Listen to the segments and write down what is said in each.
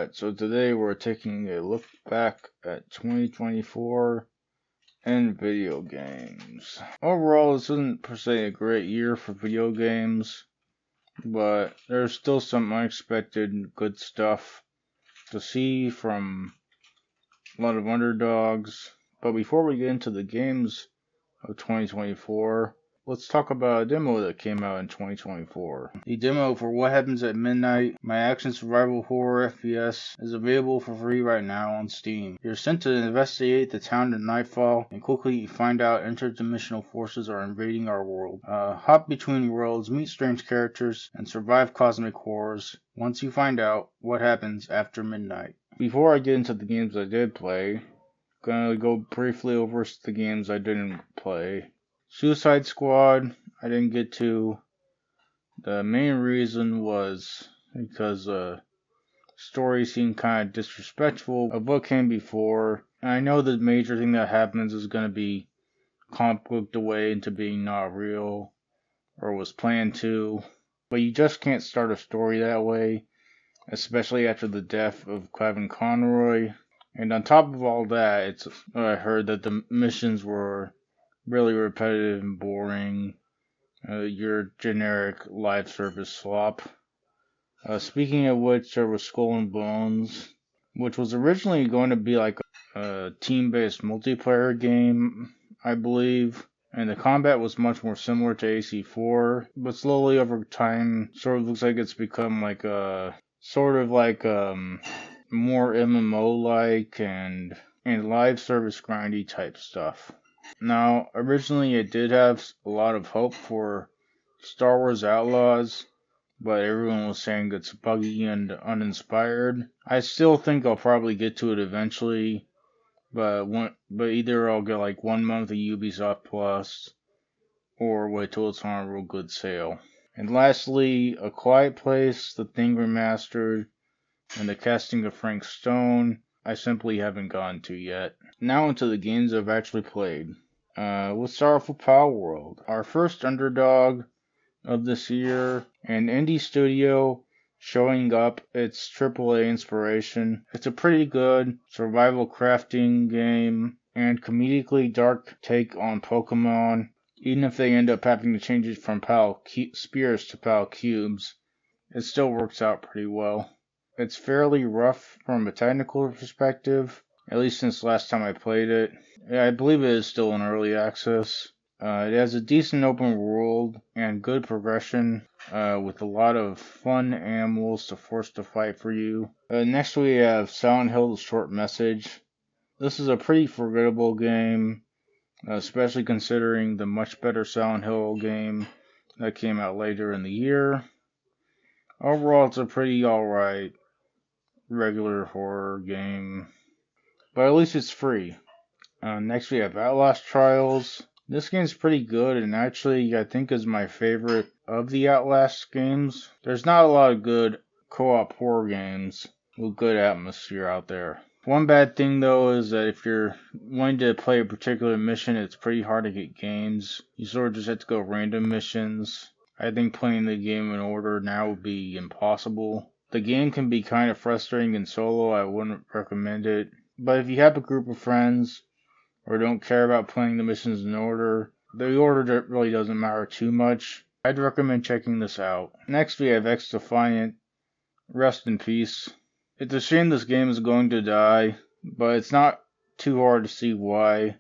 Alright, so today we're taking a look back at 2024 in video games. Overall, this isn't per se a great year for video games, but there's still some unexpected good stuff to see from a lot of underdogs. But before we get into the games of 2024, let's talk about a demo that came out in 2024. The demo for What Happens at Midnight, my action survival horror FPS, is available for free right now on Steam. You're sent to investigate the town at nightfall, and quickly you find out interdimensional forces are invading our world. Hop between worlds, meet strange characters, and survive cosmic horrors once you find out what happens after midnight. Before I get into the games I did play, I'm gonna go briefly over the games I didn't play. Suicide Squad, I didn't get to. The main reason was because the story seemed kind of disrespectful of what came before. And I know the major thing that happens is going to be comic booked away into being not real, or was planned to. But you just can't start a story that way, especially after the death of Kevin Conroy. And on top of all that, I heard that the missions were really repetitive and boring. Your generic live service slop. Speaking of which, there was Skull and Bones, which was originally going to be like a team-based multiplayer game, I believe. And the combat was much more similar to AC4, but slowly over time, sort of looks like it's become like a more MMO-like and live service grindy type stuff. Now, originally it did have a lot of hope for Star Wars Outlaws, but everyone was saying it's buggy and uninspired. I still think I'll probably get to it eventually, but either I'll get like 1 month of Ubisoft Plus, or wait till it's on a real good sale. And lastly, A Quiet Place, The Thing Remastered, and the casting of Frank Stone, I simply haven't gotten to yet. Now into the games I've actually played. Let's start off with Power World, our first underdog of this year, an indie studio showing up its AAA inspiration. It's a pretty good survival crafting game and comedically dark take on Pokemon, even if they end up having to change it from spears to Pal Cubes. It still works out pretty well. It's fairly rough from a technical perspective, at least since last time I played it. I believe it is still in early access. It has a decent open world and good progression, with a lot of fun animals to force to fight for you. Next we have Silent Hill: The Short Message. This is a pretty forgettable game, especially considering the much better Silent Hill game that came out later in the year. Overall, it's a pretty alright regular horror game, but at least it's free. Next we have Outlast Trials. This game's pretty good, and actually I think is my favorite of the Outlast games. There's not a lot of good co-op horror games with good atmosphere out there. One bad thing though is that if you're wanting to play a particular mission, it's pretty hard to get games. You sort of just have to go random missions. I think playing the game in order now would be impossible. The game can be kind of frustrating in solo. I wouldn't recommend it. But if you have a group of friends or don't care about playing the missions in order, the order really doesn't matter too much. I'd recommend checking this out. Next we have X Defiant. Rest in peace. It's a shame this game is going to die, but it's not too hard to see why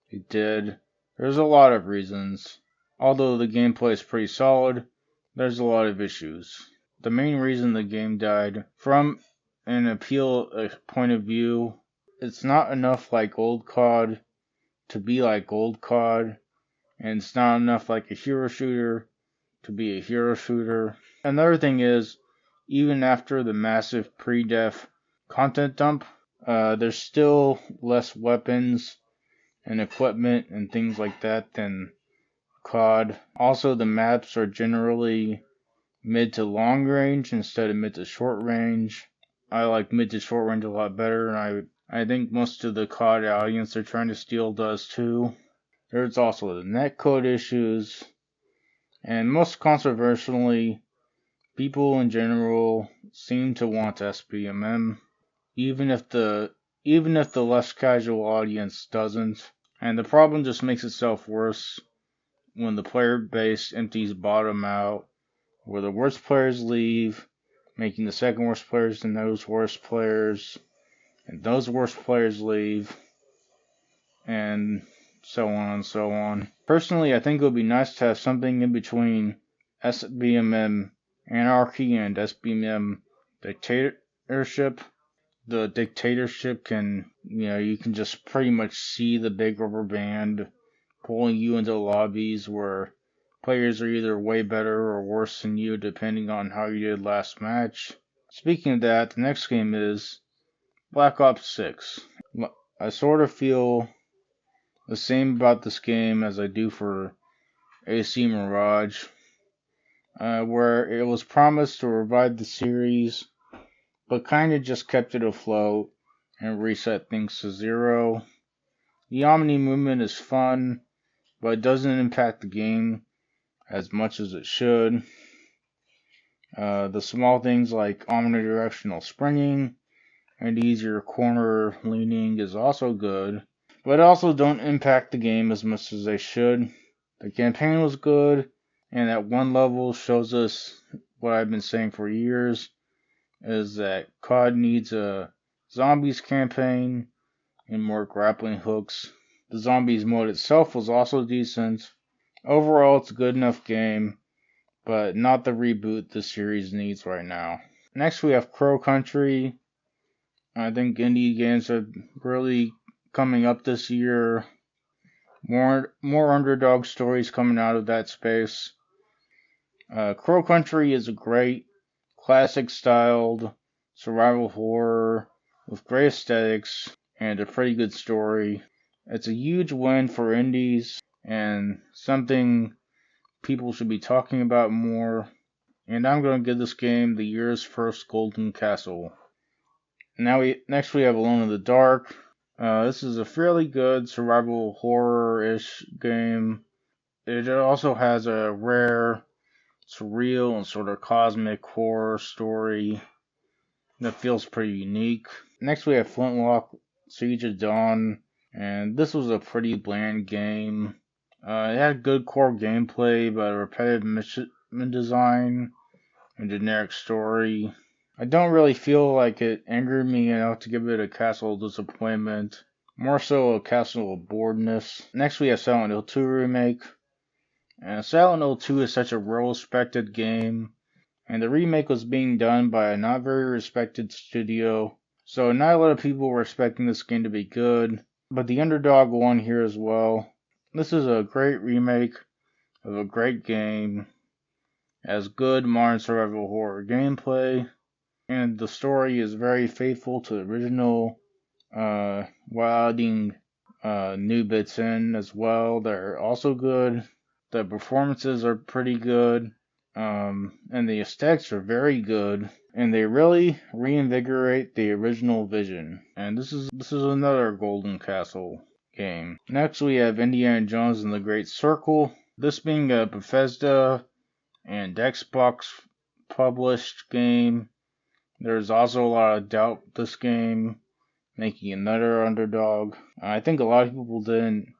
it did. There's a lot of reasons. Although the gameplay is pretty solid, there's a lot of issues. The main reason the game died, from an appeal point of view, it's not enough like old COD to be like old COD, and it's not enough like a hero shooter to be a hero shooter. Another thing is, even after the massive pre-dev content dump, there's still less weapons and equipment and things like that than COD. Also, the maps are generally mid to long range instead of mid to short range. I like mid to short range a lot better, and I think most of the COD audience they're trying to steal does too. There's also the netcode issues, and most controversially, people in general seem to want SBMM. even if the less casual audience doesn't. And the problem just makes itself worse when the player base empties bottom out, where the worst players leave, making the second worst players the those worst players, and those worst players leave, and so on and so on. Personally, I think it would be nice to have something in between SBMM anarchy and SBMM dictatorship. The dictatorship can, you can just pretty much see the big rubber band pulling you into lobbies where players are either way better or worse than you depending on how you did last match. Speaking of that, the next game is Black Ops 6. I sort of feel the same about this game as I do for AC Mirage, where it was promised to revive the series, but kinda just kept it afloat and reset things to zero. The Omni movement is fun, but it doesn't impact the game as much as it should. The small things like omnidirectional springing and easier corner leaning is also good, but also don't impact the game as much as they should. The campaign was good, and at one level shows us what I've been saying for years, is that COD needs a zombies campaign and more grappling hooks. The zombies mode itself was also decent. Overall, it's a good enough game, but not the reboot the series needs right now. Next, we have Crow Country. I think indie games are really coming up this year. More underdog stories coming out of that space. Crow Country is a great, classic-styled survival horror with great aesthetics and a pretty good story. It's a huge win for indies and something people should be talking about more. And I'm going to give this game the year's first Golden Castle. Next we have Alone in the Dark. This is a fairly good survival horror-ish game. It also has a rare, surreal, and sort of cosmic horror story that feels pretty unique. Next we have Flintlock Siege of Dawn, and this was a pretty bland game. It had good core gameplay, but a repetitive mission design and generic story. I don't really feel like it angered me enough to give it a castle of disappointment. More so a castle of boredness. Next we have Silent Hill 2 Remake. And Silent Hill 2 is such a well-respected game, and the remake was being done by a not very respected studio, so not a lot of people were expecting this game to be good, but the underdog won here as well. This is a great remake of a great game, has good modern survival horror gameplay, and the story is very faithful to the original, while adding new bits in as well. They're also good. The performances are pretty good, and the aesthetics are very good, and they really reinvigorate the original vision. And this is another Golden Castle game. Next we have Indiana Jones and the Great Circle. This being a Bethesda and Xbox published game, there's also a lot of doubt with this game, making another underdog. I think a lot of people didn't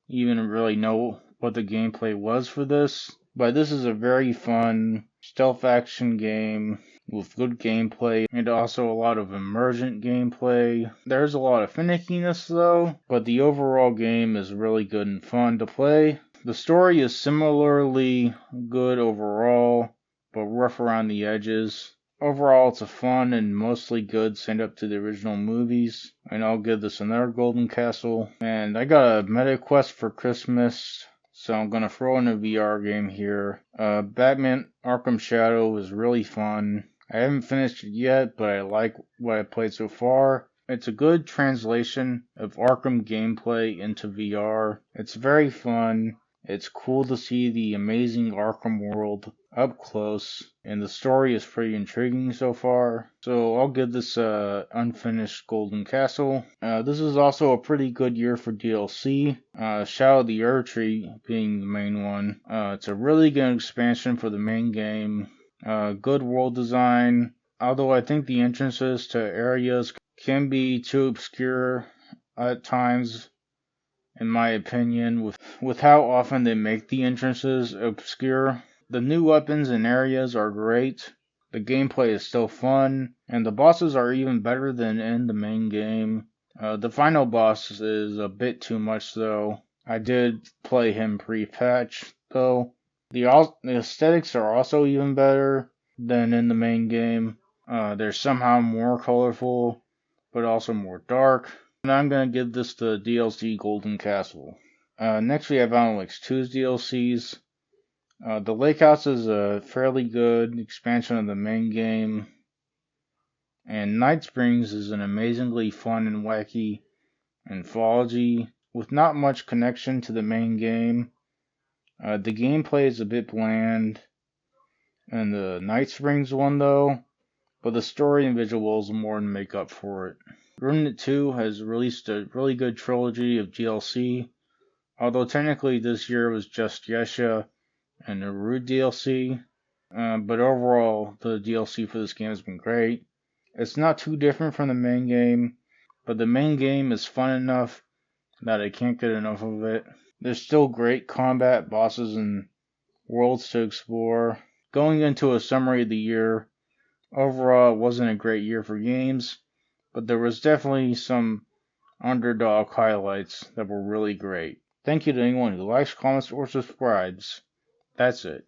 even really know what the gameplay was for this, but this is a very fun stealth action game with good gameplay and also a lot of emergent gameplay. There's a lot of finickiness though, but the overall game is really good and fun to play. The story is similarly good overall, but rough around the edges. Overall, it's a fun and mostly good send-up to the original movies, and I'll give this another Golden Castle. And I got a Meta Quest for Christmas, so I'm gonna throw in a VR game here. Batman Arkham Shadow is really fun. I haven't finished it yet, but I like what I played so far. It's a good translation of Arkham gameplay into VR. It's very fun. It's cool to see the amazing Arkham world up close, and the story is pretty intriguing so far. So I'll give this unfinished Golden Castle. This is also a pretty good year for DLC. Shadow of the Erdtree being the main one. It's a really good expansion for the main game. Good world design, although I think the entrances to areas can be too obscure at times, in my opinion, with how often they make the entrances obscure. The new weapons and areas are great. The gameplay is still fun, and the bosses are even better than in the main game. The final boss is a bit too much though. I did play him pre-patch though. The aesthetics are also even better than in the main game. They're somehow more colorful, but also more dark. And I'm gonna give this the DLC Golden Castle. Next we have Alex 2's DLCs. The Lake House is a fairly good expansion of the main game, and Night Springs is an amazingly fun and wacky anthology with not much connection to the main game. The gameplay is a bit bland, and the Night Springs one though, but the story and visuals more than make up for it. Remnant 2 has released a really good trilogy of DLC, although technically this year was just Yesha and the Root DLC, but overall the DLC for this game has been great. It's not too different from the main game, but the main game is fun enough that I can't get enough of it. There's still great combat, bosses, and worlds to explore. Going into a summary of the year, overall it wasn't a great year for games, but there was definitely some underdog highlights that were really great. Thank you to anyone who likes, comments, or subscribes. That's it.